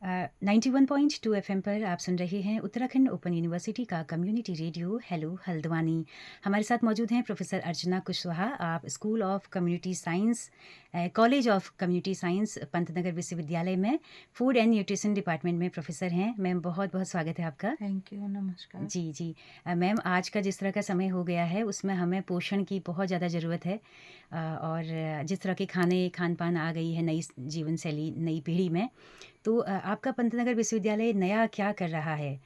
91.2 FM पर आप सुन रहे हैं उत्तराखंड ओपन यूनिवर्सिटी का कम्युनिटी रेडियो हेलो हल्द्वानी। हमारे साथ मौजूद हैं प्रोफेसर अर्चना कुशवाहा। आप school of community science, college of community science, Pantnagar विश्वविद्यालय में फूड एंड न्यूट्रिशन डिपार्टमेंट में प्रोफेसर हैं। मैम, बहुत बहुत स्वागत है आपका। थैंक यू, नमस्कार। जी जी। मैम, आज का जिस तरह का समय हो गया है उसमें हमें पोषण की बहुत ज़्यादा ज़रूरत है। और जिस तरह के खान पान आ गई है नई जीवन शैली नई पीढ़ी में, तो आपका पंतनगर विश्वविद्यालय नया क्या कर रहा है?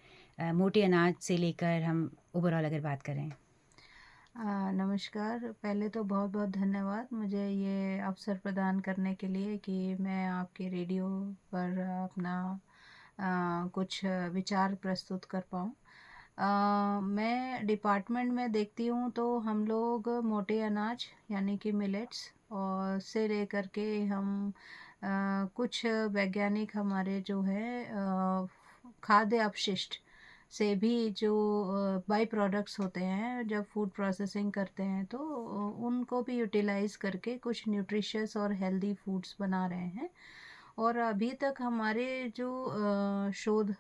मोटे अनाज से लेकर हम ओवरऑल अगर बात करें। नमस्कार। पहले तो बहुत बहुत धन्यवाद मुझे ये अवसर प्रदान करने के लिए कि मैं आपके रेडियो पर अपना कुछ विचार प्रस्तुत कर पाऊँ। मैं डिपार्टमेंट में देखती हूँ तो हम लोग मोटे अनाज यानी कि मिलेट्स और से लेकर के हम कुछ वैज्ञानिक हमारे जो है खाद्य अपशिष्ट से भी जो बाई प्रोडक्ट्स होते हैं जब फूड प्रोसेसिंग करते हैं तो उनको भी यूटिलाइज करके कुछ न्यूट्रिशियस और हेल्दी फूड्स बना रहे हैं। और अभी तक हमारे जो शोध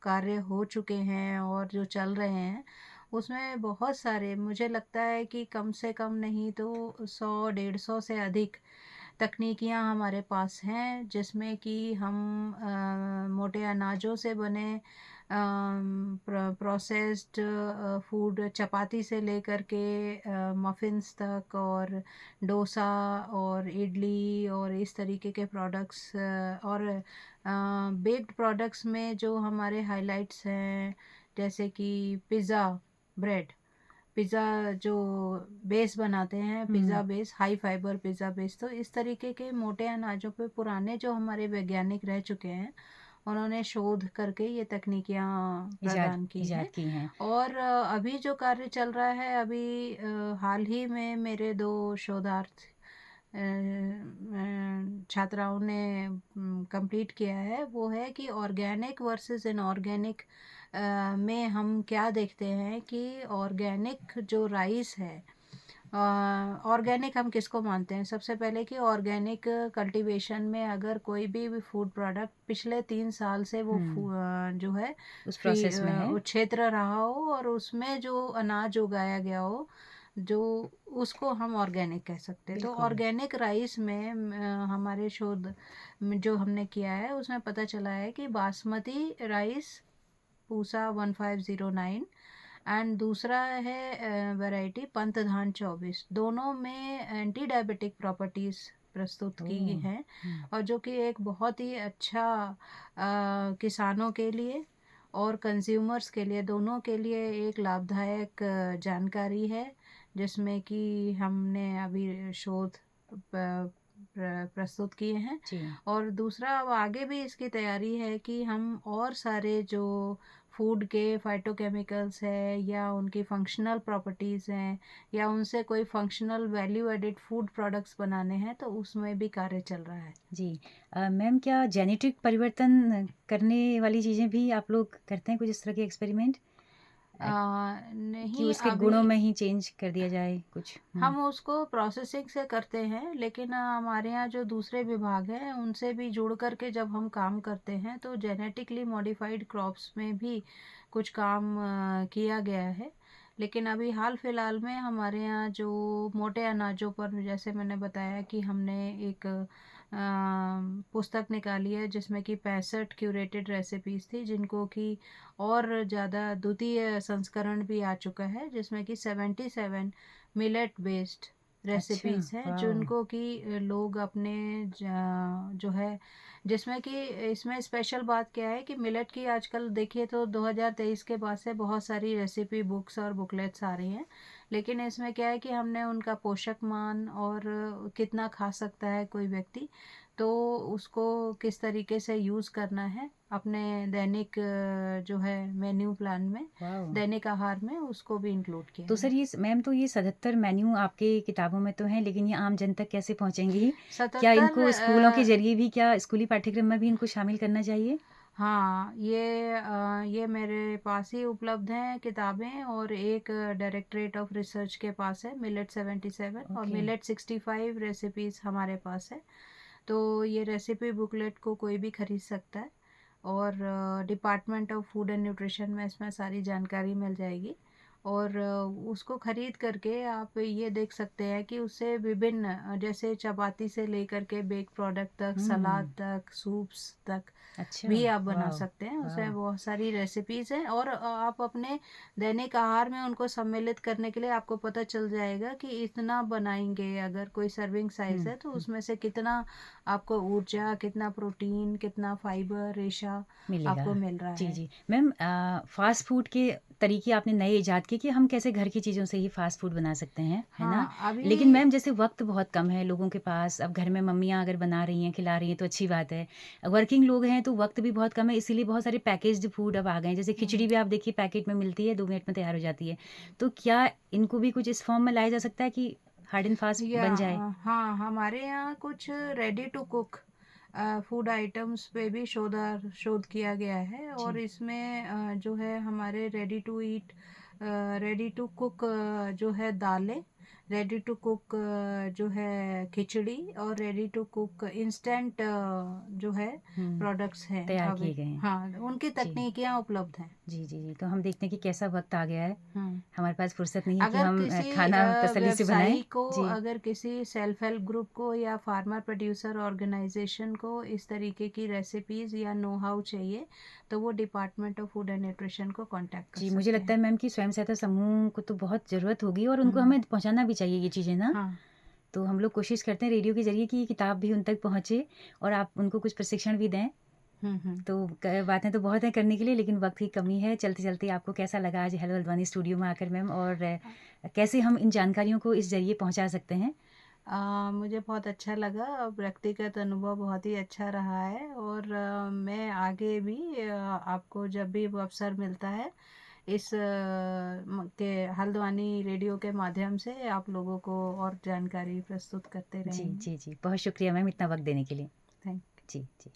कार्य हो चुके हैं और जो चल रहे हैं उसमें बहुत सारे, मुझे लगता है कि कम से कम नहीं तो 100-150 से अधिक तकनीकियां हमारे पास हैं जिसमें कि हम मोटे अनाजों से बने प्रोसेस्ड फूड, चपाती से लेकर के मफ़िन्स तक और डोसा और इडली और इस तरीके के प्रोडक्ट्स, और बेक्ड प्रोडक्ट्स में जो हमारे हाइलाइट्स हैं जैसे कि पिज़्ज़ा ब्रेड, पिज़्ज़ा जो बेस बनाते हैं, pizza hmm. Base, high fibre pizza base, तो इस तरीके के मोटे अनाजों पे पुराने जो हमारे वैज्ञानिक रह चुके हैं उन्होंने शोध करके ये तकनीकियाँ इजाद प्रदान की हैं। इजाद की हैं। और अभी जो कार्य चल रहा है, अभी हाल ही में मेरे दो शोधार्थ छात्राओं ने कंप्लीट किया है, वो है कि ऑर्गेनिक वर्सेस इनऑर्गेनिक में हम क्या देखते हैं कि ऑर्गेनिक जो राइस है, ऑर्गेनिक हम किसको मानते हैं? सबसे पहले कि ऑर्गेनिक कल्टीवेशन में अगर कोई भी फूड प्रोडक्ट पिछले 3 साल से वो हम्म। जो है उस प्रोसेस में है। वो क्षेत्र रहा हो और उसमें जो अनाज उगाया गया हो, जो उसको हम ऑर्गेनिक कह सकते हैं। तो बिल्कुल। ऑर्गेनिक राइस में हमारे शोध में जो हमने किया है उसमें पता चला है कि बासमती राइस पूसा 1509 एंड दूसरा है वैरायटी पंतधान 24, दोनों में एंटी डायबिटिक प्रॉपर्टीज़ प्रस्तुत की ओह। हैं। और जो कि एक बहुत ही अच्छा किसानों के लिए और कंज्यूमर्स के लिए, दोनों के लिए एक लाभदायक जानकारी है जिसमें कि हमने अभी शोध प्रस्तुत किए हैं। जी। और दूसरा, अब आगे भी इसकी तैयारी है कि हम और सारे जो फूड के फाइटोकेमिकल्स है या उनकी फंक्शनल प्रॉपर्टीज़ हैं या उनसे कोई functional value added food products बनाने हैं तो उसमें भी कार्य चल रहा है। जी। मैम, क्या जेनेटिक परिवर्तन करने वाली चीज़ें भी आप लोग करते हैं कुछ इस तरह के एक्सपेरिमेंट, कि नहीं, उसके अभी गुणों में ही चेंज कर दिया जाए कुछ? हम उसको प्रोसेसिंग से करते हैं, लेकिन हमारे यहाँ जो दूसरे विभाग हैं उनसे भी जुड़ कर के जब हम काम करते हैं तो जेनेटिकली मॉडिफाइड क्रॉप्स में भी कुछ काम किया गया है। लेकिन अभी हाल फिलहाल में हमारे यहाँ जो मोटे अनाजों पर, जैसे मैंने बताया कि हमने एक पुस्तक निकाली है जिसमें कि 65 क्यूरेटेड रेसिपीज़ थी जिनको कि और ज़्यादा द्वितीय संस्करण भी आ चुका है जिसमें कि 77 मिलेट बेस्ड अच्छा। रेसिपीज़ हैं वाह। जिनको कि लोग अपने जो है, जिसमें कि इसमें स्पेशल बात क्या है कि मिलेट की आजकल देखिए तो 2023 के बाद से बहुत सारी रेसिपी बुक्स और बुकलेट्स आ रही हैं, लेकिन इसमें क्या है कि हमने उनका पोषक मान और कितना खा सकता है कोई व्यक्ति, तो उसको किस तरीके से यूज़ करना है अपने दैनिक जो है मेन्यू प्लान में, वाह। दैनिक आहार में, उसको भी इंक्लूड किया तो है। सर, ये मैम, तो ये 77 मेन्यू आपके किताबों में तो हैं, लेकिन ये आम जन तक कैसे पहुंचेंगी? क्या 77 इनको स्कूलों के जरिए भी, क्या स्कूली पाठ्यक्रम में भी इनको शामिल करना चाहिए? हाँ, ये मेरे पास ही उपलब्ध हैं किताबें, और एक डायरेक्टरेट ऑफ रिसर्च के पास है मिलेट 77 और ओके। मिलेट 65 रेसिपीज़ हमारे पास है। तो ये रेसिपी बुकलेट को कोई भी खरीद सकता है और department of food and nutrition में इसमें सारी जानकारी मिल जाएगी। और उसको ख़रीद करके आप ये देख सकते हैं कि उससे विभिन्न जैसे चपाती से लेकर के बेक प्रोडक्ट तक, सलाद हुँ, तक, सूप्स तक अच्छा, भी आप बना वाव! सकते हैं। उसमें वाव! बहुत सारी रेसिपीज़ हैं और आप अपने दैनिक आहार में उनको सम्मिलित करने के लिए आपको पता चल जाएगा कि इतना बनाएँगे, अगर कोई सर्विंग साइज़ हुँ, है तो हुँ, उसमें से कितना आपको ऊर्जा, कितना प्रोटीन, कितना फाइबर, रेशा मिलेगा। आपको मिल रहा जी, है। जी। मैम फ़ास्ट फ़ूड के तरीके आपने नए इजाद किए कि हम कैसे घर की चीज़ों से ही फ़ास्ट फ़ूड बना सकते हैं, है ना? हाँ, लेकिन अभी मैम जैसे वक़्त बहुत कम है लोगों के पास, अब घर में मम्मियाँ अगर बना रही हैं, खिला रही हैं तो अच्छी बात है। वर्किंग लोग हैं तो वक़्त भी बहुत कम है इसीलिए बहुत सारे पैकेज्ड फ़ूड अब आ गए हैं। जैसे खिचड़ी हुँ। भी आप देखिए पैकेट में मिलती है, 2 मिनट में तैयार हो जाती है। तो क्या इनको भी कुछ इस फ़ॉर्म में लाया जा सकता है कि हार्ड एंड फ़ास्ट या बन जाए? हाँ, हमारे यहाँ कुछ ready to cook food items पे भी शोध किया गया है और जी। इसमें जो है हमारे ready to eat, ready to cook जो है दालें, रेडी टू कुक जो है खिचड़ी और रेडी टू कुक इंस्टेंट जो है हुँ, प्रोडक्ट्स हैं तैयार अभी। किए गए हैं। हाँ, उनकी जी। तकनीकियाँ उपलब्ध हैं। जी, जी, जी। तो हम देखते हैं कि कैसा वक़्त आ गया है। हुँ। हमारे पास फ़ुर्सत नहीं है कि अगर हम किसी खाना तसल्ली से बनाएँ। व्यवसायी को, जी। अगर किसी सेल्फ हेल्प ग्रुप को या फार्मर प्रोड्यूसर ऑर्गेनाइजेशन को इस तरीके की रेसिपीज़ या नो हाउ चाहिए, तो वो department of food and nutrition को कांटेक्ट कर जी, मुझे सकते लगता हैं। है मैम कि स्वयं सहायता समूह को तो बहुत ज़रूरत होगी और उनको हुँ, हमें पहुँचाना भी चाहिए ये चीज़ें ना। हाँ। तो हम लोग कोशिश करते हैं रेडियो के ज़रिए कि ये किताब भी उन तक पहुँचे और आप उनको कुछ प्रशिक्षण भी दें। हुँ, हुँ। तो क बातें तो बहुत हैं करने के लिए लेकिन वक़्त की कमी है। चलते-चलते आपको कैसा लगा आज हेलो हल्द्वानी स्टूडियो में आकर मैम और कैसे हम इन जानकारियों को इस ज़रिए पहुँचा सकते हैं? मुझे बहुत अच्छा लगा, व्यक्तिगत अनुभव बहुत ही अच्छा रहा है और मैं आगे भी आपको जब भी वो अवसर मिलता है इस के हल्द्वानी रेडियो के माध्यम से आप लोगों को और जानकारी प्रस्तुत करते जी, रहेंगे। जी, जी। बहुत शुक्रिया मैम इतना वक़्त देने के लिए। थैंक जी, जी।